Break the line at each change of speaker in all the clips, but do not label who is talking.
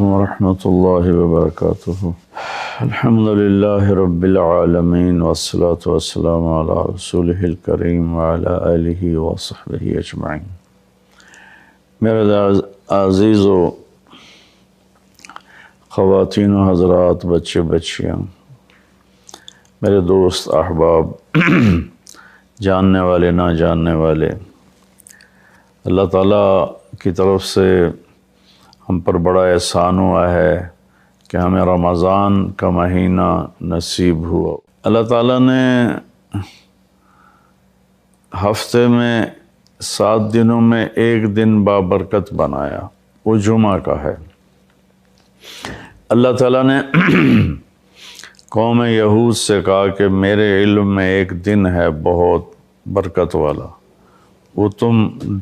ورحمة الله وبركاته. الحمد لله رب العالمين والصلاة والسلام على رسوله الكريم وعلى آله وصحبه أجمعين. میرے عزیز و خواتین و حضرات، بچے بچیاں، میرے دوست احباب، جاننے والے نہ جاننے والے، اللہ تعالیٰ کی طرف سے ہم پر بڑا احسان ہوا ہے کہ ہمیں رمضان کا مہینہ نصیب ہوا۔ اللہ تعالیٰ نے ہفتے میں 7 دنوں میں ایک دن بابرکت بنایا، وہ جمعہ کا ہے۔ اللہ تعالیٰ نے قوم یہود سے کہا کہ میرے علم میں ایک دن ہے بہت برکت والا، وہ تم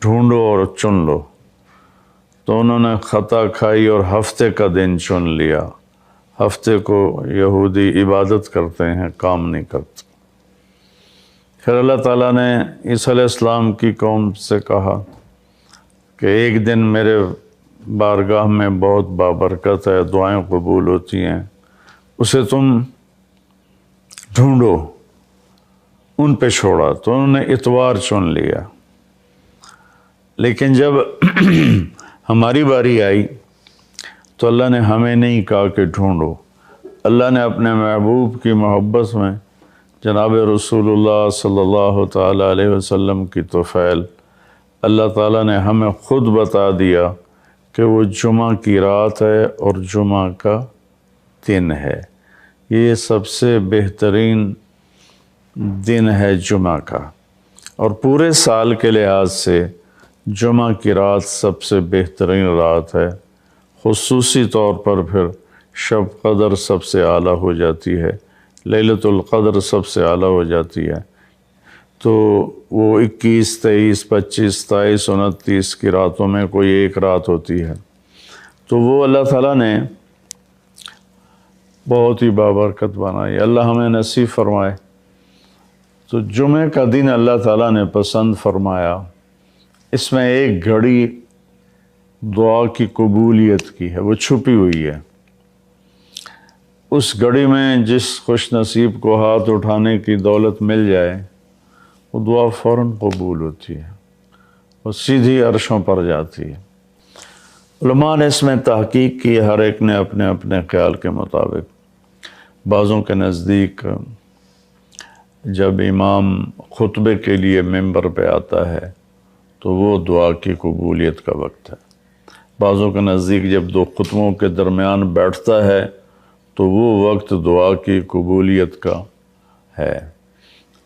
ڈھونڈو اور چن لو۔ تو انہوں نے خطا کھائی اور ہفتے کا دن چن لیا۔ ہفتے کو یہودی عبادت کرتے ہیں، کام نہیں کرتے۔ پھر اللہ تعالیٰ نے عیسیٰ علیہ السلام کی قوم سے کہا کہ ایک دن میرے بارگاہ میں بہت بابرکت ہے، دعائیں قبول ہوتی ہیں، اسے تم ڈھونڈو۔ ان پہ چھوڑا تو انہوں نے اتوار چن لیا۔ لیکن جب ہماری باری آئی تو اللہ نے ہمیں نہیں کہا کہ ڈھونڈو۔ اللہ نے اپنے محبوب کی محبت میں جناب رسول اللہ صلی اللہ تعالیٰ علیہ وسلم کی طفیل اللہ تعالیٰ نے ہمیں خود بتا دیا کہ وہ جمعہ کی رات ہے اور جمعہ کا دن ہے۔ یہ سب سے بہترین دن ہے جمعہ کا، اور پورے سال کے لحاظ سے جمعہ کی رات سب سے بہترین رات ہے۔ خصوصی طور پر پھر شب قدر سب سے اعلیٰ ہو جاتی ہے، لیلۃ القدر سب سے اعلیٰ ہو جاتی ہے۔ تو وہ 21، 23، 25، 27، 29 کی راتوں میں کوئی ایک رات ہوتی ہے۔ تو وہ اللہ تعالیٰ نے بہت ہی بابرکت بنائی، اللہ ہمیں نصیب فرمائے۔ تو جمعہ کا دن اللہ تعالیٰ نے پسند فرمایا۔ اس میں ایک گھڑی دعا کی قبولیت کی ہے، وہ چھپی ہوئی ہے۔ اس گھڑی میں جس خوش نصیب کو ہاتھ اٹھانے کی دولت مل جائے، وہ دعا فوراً قبول ہوتی ہے، وہ سیدھی عرشوں پر جاتی ہے۔ علماء نے اس میں تحقیق کی، ہر ایک نے اپنے اپنے خیال کے مطابق۔ بعضوں کے نزدیک جب امام خطبے کے لیے ممبر پہ آتا ہے تو وہ دعا کی قبولیت کا وقت ہے۔ بعضوں کے نزدیک جب 2 خطبوں کے درمیان بیٹھتا ہے تو وہ وقت دعا کی قبولیت کا ہے۔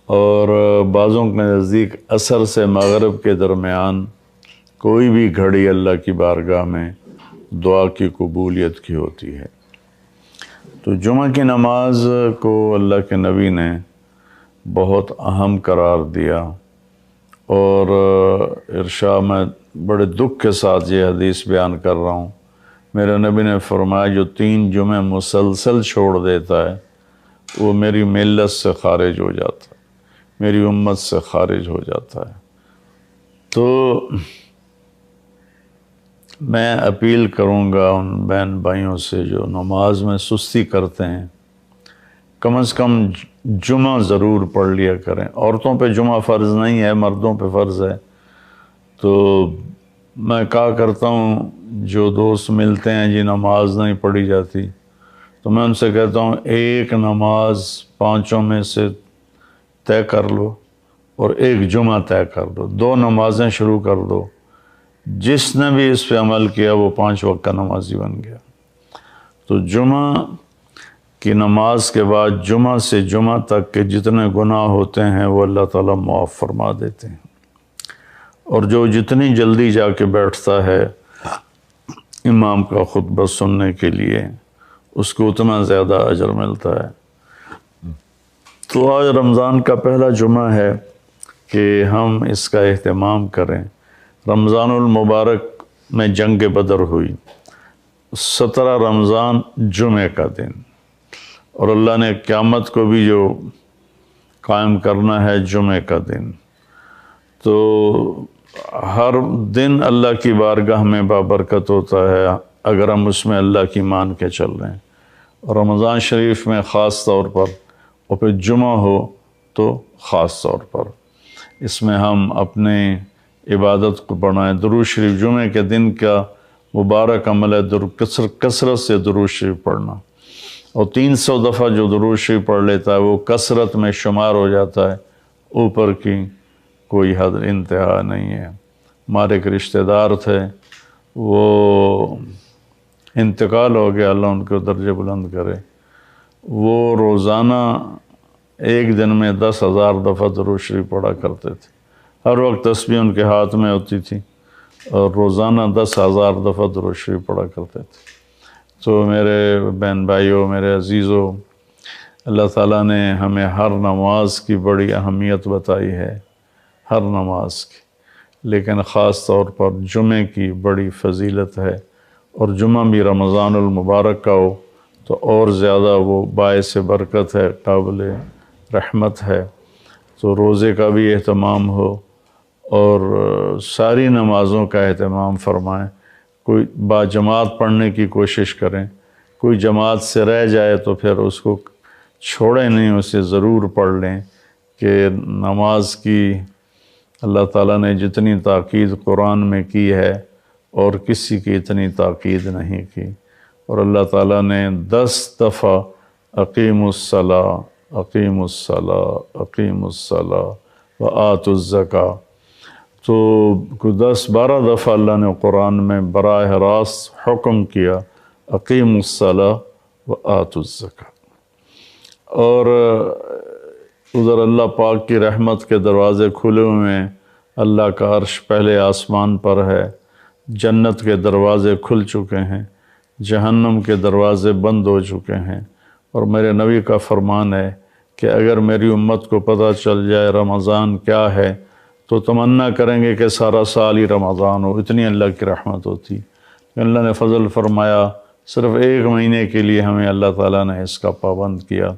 اور بعضوں کے نزدیک عصر سے مغرب کے درمیان کوئی بھی گھڑی اللہ کی بارگاہ میں دعا کی قبولیت کی ہوتی ہے۔ تو جمعہ کی نماز کو اللہ کے نبی نے بہت اہم قرار دیا، اور ارشاد میں بڑے دکھ کے ساتھ یہ حدیث بیان کر رہا ہوں۔ میرے نبی نے فرمایا جو 3 جمعے مسلسل چھوڑ دیتا ہے وہ میری ملت سے خارج ہو جاتا ہے، میری امت سے خارج ہو جاتا ہے۔ تو میں اپیل کروں گا ان بہن بھائیوں سے جو نماز میں سستی کرتے ہیں، کم از کم جمعہ ضرور پڑھ لیا کریں۔ عورتوں پہ جمعہ فرض نہیں ہے، مردوں پہ فرض ہے۔ تو میں کہا کرتا ہوں، جو دوست ملتے ہیں جی نماز نہیں پڑھی جاتی، تو میں ان سے کہتا ہوں ایک نماز 5 میں سے طے کر لو اور ایک جمعہ طے کر دو، 2 نمازیں شروع کر دو۔ جس نے بھی اس پہ عمل کیا وہ 5 وقت کا نمازی بن گیا۔ تو جمعہ کی نماز کے بعد جمعہ سے جمعہ تک کے جتنے گناہ ہوتے ہیں وہ اللہ تعالیٰ معاف فرما دیتے ہیں، اور جو جتنی جلدی جا کے بیٹھتا ہے امام کا خطبہ سننے کے لیے، اس کو اتنا زیادہ اجر ملتا ہے۔ تو آج رمضان کا پہلا جمعہ ہے کہ ہم اس کا اہتمام کریں۔ رمضان المبارک میں جنگ بدر ہوئی، 17 رمضان جمعے کا دن، اور اللہ نے قیامت کو بھی جو قائم کرنا ہے جمعے کا دن۔ تو ہر دن اللہ کی بارگاہ میں بابرکت ہوتا ہے، اگر ہم اس میں اللہ کی مان کے چل رہے ہیں، اور رمضان شریف میں خاص طور پر، اور پھر جمعہ ہو تو خاص طور پر، اس میں ہم اپنے عبادت کو بڑھائیں۔ درود شریف جمعے کے دن کا مبارک عمل ہے کثرت سے درود شریف پڑھنا، اور 300 دفعہ جو درود شریف پڑھ لیتا ہے وہ کثرت میں شمار ہو جاتا ہے، اوپر کی کوئی حد انتہا نہیں ہے۔ ہمارے ایک رشتہ دار تھے، وہ انتقال ہو گیا، اللہ ان کو درجہ بلند کرے۔ وہ روزانہ ایک دن میں 10,000 دفعہ درود شریف پڑھا کرتے تھے، ہر وقت تسبیح ان کے ہاتھ میں ہوتی تھی، اور روزانہ 10,000 دفعہ درود شریف پڑھا کرتے تھے۔ تو میرے بہن بھائیوں، میرے عزیزوں، اللہ تعالیٰ نے ہمیں ہر نماز کی بڑی اہمیت بتائی ہے، ہر نماز کی، لیکن خاص طور پر جمعے کی بڑی فضیلت ہے، اور جمعہ بھی رمضان المبارک کا ہو تو اور زیادہ وہ باعث برکت ہے، قابل رحمت ہے۔ تو روزے کا بھی اہتمام ہو، اور ساری نمازوں کا اہتمام فرمائیں، کوئی باجماعت پڑھنے کی کوشش کریں، کوئی جماعت سے رہ جائے تو پھر اس کو چھوڑیں نہیں، اسے ضرور پڑھ لیں، کہ نماز کی اللہ تعالیٰ نے جتنی تاکید قرآن میں کی ہے اور کسی کی اتنی تاکید نہیں کی۔ اور اللہ تعالیٰ نے 10 دفعہ اقیم الصلاۃ، اقیم الصلاۃ، اقیم الصلاۃ وآتوا الزکاۃ، تو 10-12 دفعہ اللہ نے قرآن میں براہ راست حکم کیا اقیم الصلاۃ وآتوا الزکاۃ۔ اور ادھر اللہ پاک کی رحمت کے دروازے کھلے ہوئے ہیں، اللہ کا عرش پہلے آسمان پر ہے، جنت کے دروازے کھل چکے ہیں، جہنم کے دروازے بند ہو چکے ہیں۔ اور میرے نبی کا فرمان ہے کہ اگر میری امت کو پتہ چل جائے رمضان کیا ہے تو تمنا کریں گے کہ سارا سال ہی رمضان ہو، اتنی اللہ کی رحمت ہوتی۔ اللہ نے فضل فرمایا، صرف 1 مہینے کے لیے ہمیں اللہ تعالیٰ نے اس کا پابند کیا۔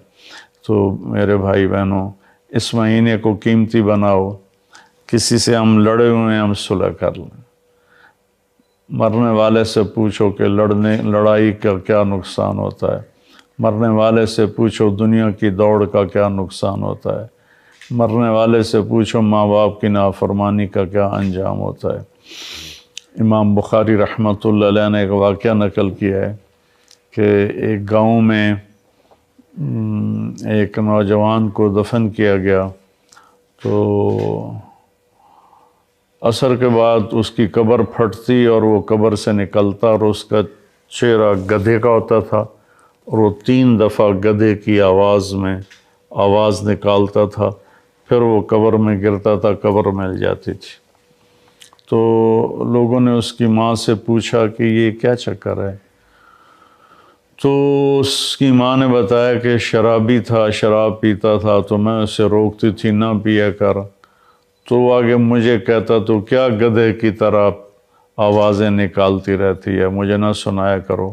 تو میرے بھائی بہنوں، اس مہینے کو قیمتی بناؤ، کسی سے ہم لڑے ہوئے ہیں ہم صلح کر لیں، مرنے والے سے پوچھو کہ لڑائی کا کیا نقصان ہوتا ہے، مرنے والے سے پوچھو دنیا کی دوڑ کا کیا نقصان ہوتا ہے، مرنے والے سے پوچھو ماں باپ کی نافرمانی کا کیا انجام ہوتا ہے۔ امام بخاری رحمۃ اللہ علیہ نے ایک واقعہ نقل کیا ہے کہ ایک گاؤں میں ایک نوجوان کو دفن کیا گیا، تو عصر کے بعد اس کی قبر پھٹتی اور وہ قبر سے نکلتا، اور اس کا چہرہ گدھے کا ہوتا تھا، اور وہ 3 دفعہ گدھے کی آواز میں آواز نکالتا تھا، پھر وہ قبر میں گرتا تھا، قبر مل جاتی تھی۔ تو لوگوں نے اس کی ماں سے پوچھا کہ یہ کیا چکر ہے؟ تو اس کی ماں نے بتایا کہ شرابی تھا، شراب پیتا تھا، تو میں اسے روکتی تھی نہ پیا کر، تو وہ آگے مجھے کہتا تو کیا گدھے کی طرح آوازیں نکالتی رہتی ہے، مجھے نہ سنایا کرو۔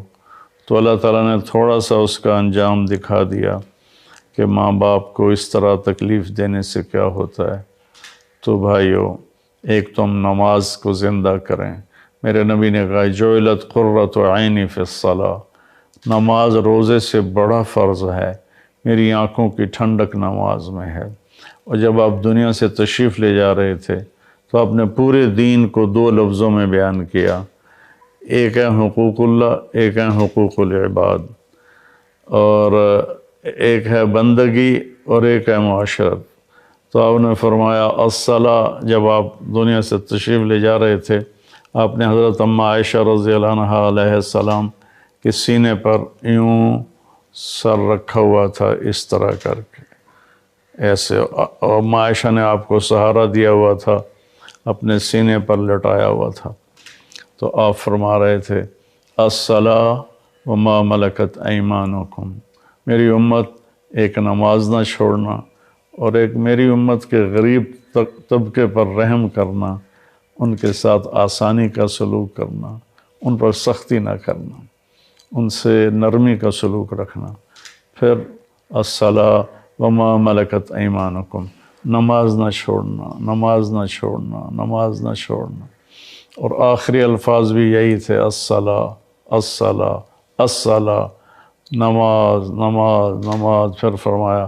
تو اللہ تعالیٰ نے تھوڑا سا اس کا انجام دکھا دیا کہ ماں باپ کو اس طرح تکلیف دینے سے کیا ہوتا ہے۔ تو بھائیو، ایک تم نماز کو زندہ کریں۔ میرے نبی نے کہا جعلت قرۃ عینی فی الصلاۃ، نماز روزے سے بڑا فرض ہے، میری آنکھوں کی ٹھنڈک نماز میں ہے۔ اور جب آپ دنیا سے تشریف لے جا رہے تھے تو آپ نے پورے دین کو 2 لفظوں میں بیان کیا، ایک ہے حقوق اللہ، ایک ہے حقوق العباد، اور ایک ہے بندگی اور ایک ہے معاشرت۔ تو آپ نے فرمایا الصلاۃ، جب آپ دنیا سے تشریف لے جا رہے تھے آپ نے حضرت اماں عائشہ رضی اللہ عنہا علیہ السلام کے سینے پر یوں سر رکھا ہوا تھا، اس طرح کر کے ایسے، اور اماں عائشہ نے آپ کو سہارا دیا ہوا تھا، اپنے سینے پر لٹایا ہوا تھا۔ تو آپ فرما رہے تھے الصلاۃ وما ملکت ایمانکم، میری امت ایک نماز نہ چھوڑنا، اور ایک میری امت کے غریب طبقے پر رحم کرنا، ان کے ساتھ آسانی کا سلوک کرنا، ان پر سختی نہ کرنا، ان سے نرمی کا سلوک رکھنا۔ پھر الصلاۃ وما ملکت ایمانکم، نماز نہ چھوڑنا، نماز نہ چھوڑنا، نماز نہ چھوڑنا۔ اور آخری الفاظ بھی یہی تھے الصلاۃ الصلاۃ الصلاۃ، نماز نماز نماز، پھر فرمایا